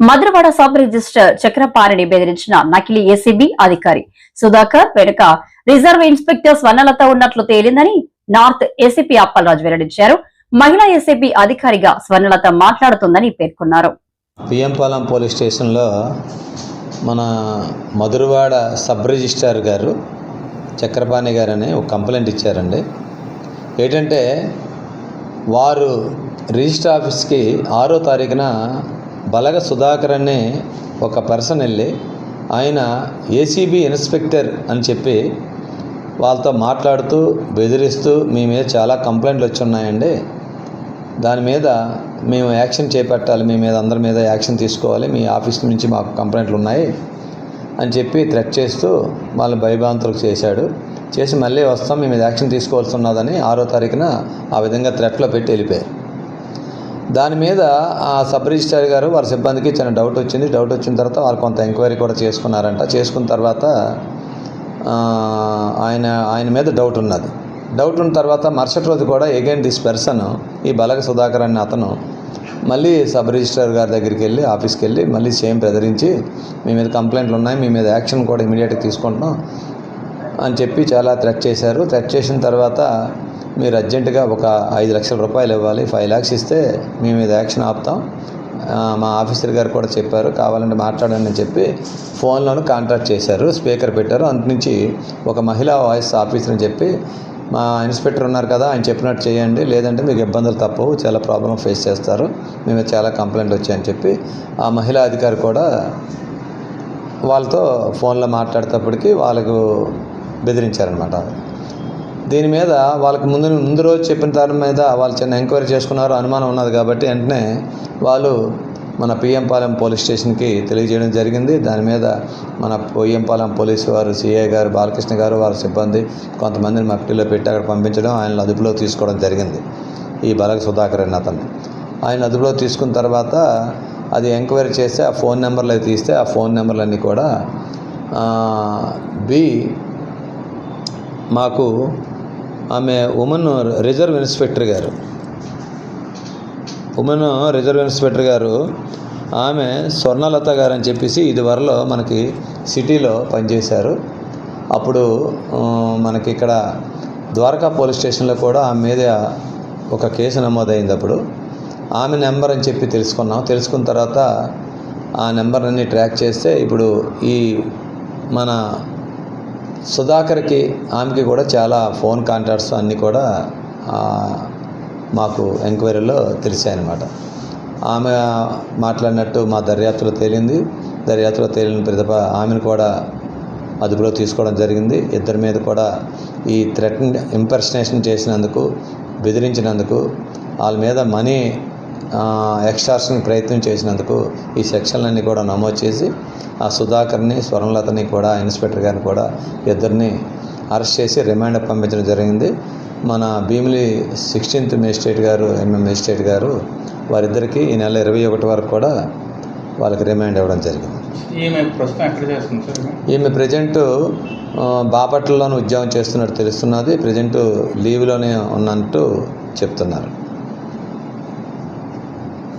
Madhurawada sub register చక్రపాణిని బెదిరించిన నకిలీ ACB అధికారి సుధాకర్ వెనుక రిజర్వ్ ఇన్స్పెక్టర్ స్వర్ణలత ఉన్నట్లు తేలిందని నార్త్ ఏసీపీ అప్పలరాజు వెల్లడించారు. మహిళా ఏసీబీ అధికారిగా స్వర్ణలత మాట్లాడుతుందని పేర్కొన్నారు. పిఎంపాలెం పోలీస్ స్టేషన్లో మన మధురవాడ సబ్ రిజిస్ట్రార్ గారు చక్రపాణి గారని ఒక కంప్లైంట్ ఇచ్చారండి. ఏంటంటే వారు రిజిస్టర్ ఆఫీస్కి 6వ తారీఖున బలగ సుధాకర్ అనే ఒక పర్సన్ వెళ్ళి ఆయన ఏసీబీ ఇన్స్పెక్టర్ అని చెప్పి వాళ్ళతో మాట్లాడుతూ బెదిరిస్తూ మీ మీద చాలా కంప్లైంట్లు వచ్చి ఉన్నాయండి, దాని మీద మేము యాక్షన్ చేపట్టాలి, మీ మీద అందరి మీద యాక్షన్ తీసుకోవాలి, మీ ఆఫీస్ నుంచి మాకు కంప్లైంట్లు ఉన్నాయి అని చెప్పి థ్రెట్ చేస్తూ వాళ్ళని భయభ్రాంతులకు చేసి మళ్ళీ వస్తాం, మీ మీద యాక్షన్ తీసుకోవాల్సి ఉన్నదని 6వ తారీఖున ఆ విధంగా థ్రెట్లో పెట్టి వెళ్ళిపోయారు. దాని మీద ఆ సబ్ రిజిస్ట్రార్ గారు వారి సిబ్బందికి చిన్న డౌట్ వచ్చింది. డౌట్ వచ్చిన తర్వాత వారు కొంత ఎంక్వైరీ కూడా చేసుకున్నారంట. చేసుకున్న తర్వాత ఆయన మీద డౌట్ ఉన్నది. డౌట్ ఉన్న తర్వాత మరుసటి రోజు కూడా అగైన్ దిస్ పర్సన్ ఈ బలగ సుధాకర్ అనే అతను మళ్ళీ సబ్ రిజిస్ట్రార్ గారి దగ్గరికి వెళ్ళి ఆఫీస్కి వెళ్ళి మళ్ళీ సేమ్ బెదిరించి మీ మీద కంప్లైంట్లు ఉన్నాయి, మీ మీద యాక్షన్ కూడా ఇమీడియట్గా తీసుకుంటున్నాం అని చెప్పి చాలా థ్రెట్ చేశారు. థ్రెట్ చేసిన తర్వాత మీరు అర్జెంటుగా ఒక 5 లక్షల రూపాయలు ఇవ్వాలి, 5 lakhs ఇస్తే మీ మీద యాక్షన్ ఆపుతాం, మా ఆఫీసర్ గారు కూడా చెప్పారు, కావాలంటే మాట్లాడండి అని చెప్పి ఫోన్లోనూ కాంటాక్ట్ చేశారు, స్పీకర్ పెట్టారు. అంతనుంచి ఒక మహిళా వాయిస్ ఆఫీసర్ అని చెప్పి మా ఇన్స్పెక్టర్ ఉన్నారు కదా ఆయన చెప్పినట్టు చేయండి, లేదంటే మీకు ఇబ్బందులు తప్పవు, చాలా ప్రాబ్లం ఫేస్ చేస్తారు, మేము చాలా కంప్లైంట్లు వచ్చాయని చెప్పి ఆ మహిళా అధికారి కూడా వాళ్ళతో ఫోన్లో మాట్లాడేటప్పటికి వాళ్ళకు బెదిరించారనమాట. దీని మీద వాళ్ళకి ముందు రోజు చెప్పిన దాని మీద వాళ్ళు చిన్న ఎంక్వైరీ చేసుకున్నారు, అనుమానం ఉన్నది కాబట్టి వెంటనే వాళ్ళు మన పిఎంపాలెం పోలీస్ స్టేషన్కి తెలియజేయడం జరిగింది. దాని మీద మన పిఎంపాలెం పోలీసు వారు సిఐ గారు బాలకృష్ణ గారు వారి సిబ్బంది కొంతమందిని మఫ్టీలో పెట్టి అక్కడ పంపించడం, ఆయన అదుపులో తీసుకోవడం జరిగింది. ఈ బలగ సుధాకర్ అన్న అతన్ని ఆయన అదుపులో తీసుకున్న తర్వాత అది ఎంక్వైరీ చేస్తే ఆ ఫోన్ నెంబర్లు తీస్తే ఆ ఫోన్ నెంబర్లన్నీ కూడా మాకు ఆమె ఉమెన్ రిజర్వ్ ఇన్స్పెక్టర్ గారు ఆమె స్వర్ణలత గారు అని చెప్పేసి ఇదివరలో మనకి సిటీలో పనిచేశారు. అప్పుడు మనకి ఇక్కడ ద్వారకా పోలీస్ స్టేషన్లో కూడా ఆమె మీద ఒక కేసు నమోదైంది. అప్పుడు ఆమె నెంబర్ అని చెప్పి తెలుసుకున్న తర్వాత ఆ నెంబర్ని ట్రాక్ చేస్తే ఇప్పుడు ఈ మన సుధాకర్కి ఆమెకి కూడా చాలా ఫోన్ కాంటాక్ట్స్ అన్నీ కూడా మాకు ఎంక్వైరీలో తెలిసాయన్నమాట. ఆమె మాట్లాడినట్టు మా దర్యాప్తులో తేలింది. దర్యాప్తులో తేలిన ప్రతిభ ఆమెను కూడా అదుపులో తీసుకోవడం జరిగింది. ఇద్దరి మీద కూడా ఈ థ్రెటన్ ఇంపర్సనేషన్ చేసినందుకు, బెదిరించినందుకు, వాళ్ళ మీద మనీ ఎక్స్టార్షన్ ప్రయత్నం చేసినందుకు ఈ సెక్షన్లన్నీ కూడా నమోదు చేసి ఆ సుధాకర్ని స్వర్ణలతని కూడా ఇన్స్పెక్టర్ గారిని కూడా ఇద్దరిని అరెస్ట్ చేసి రిమాండ్ పంపించడం జరిగింది. మన భీమిలి 16th మేజిస్ట్రేట్ గారు మేజిస్ట్రేట్ గారు వారిద్దరికీ ఈ నెల 21 వరకు కూడా వాళ్ళకి రిమాండ్ ఇవ్వడం జరిగింది. ఈమె ప్రజెంట్ బాపట్లలోనే ఉద్యోగం చేస్తున్నట్టు తెలుస్తున్నది. ప్రజెంట్ లీవ్లోనే ఉన్నట్టు చెప్తున్నారు.